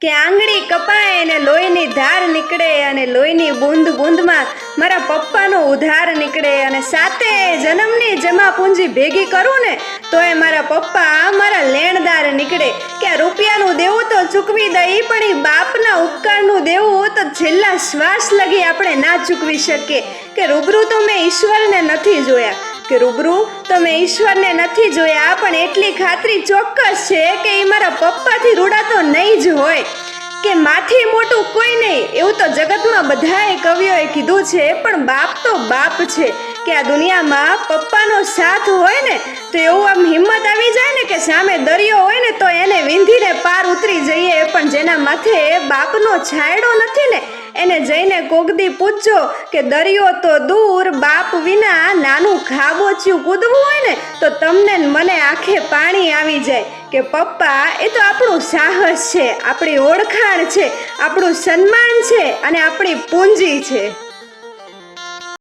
કે આંગળી કપાય ને લોહીની ધાર નીકળે અને લોહીની બૂંદ બૂંદમાં મારા પપ્પાનો ઉધાર નીકળે અને સાતે જન્મની જમા પૂંજી ભેગી કરું ને તો એ મારા પપ્પા મારા લેણદાર નીકળે કે આ રૂપિયાનું દેવું તો ચૂકવી દઈ પણ એ બાપના ઉપકારનું દેવું તો છેલ્લા શ્વાસ લગી આપણે ના ચૂકવી શકીએ કે રૂબરૂ તો મેં ઈશ્વરને નથી જોયા કે રૂબરૂ તો મેં ઈશ્વરને નથી જોયા પણ એટલી ખાતરી ચોક્કસ છે કે એ મારા પપ્પાથી રૂડા તો નહીં જ હોય કે માથી મોટું કોઈ નહીં એવું તો જગતમાં બધાએ કવિઓએ કીધું છે પણ બાપ તો બાપ છે કે આ દુનિયામાં પપ્પાનો સાથ હોય ને તો એવું આમ હિંમત આવી જાય ને કે સામે દરિયો હોય ને તો એને વિંધીને પાર ઉતરી જઈએ પણ જેના માથે બાપનો છાંયડો નથી ને એને જઈને કોગદી પૂછજો કે દરિયો તો દૂર બાપ વિના નાનું ખાબોચિયું કૂદવું હોય ને તો તમને મને આંખે પાણી આવી જાય કે પપ્પા એ તો આપણું સાહસ છે, આપણી ઓળખાણ છે, આપણું સન્માન છે અને આપણી પૂંજી છે.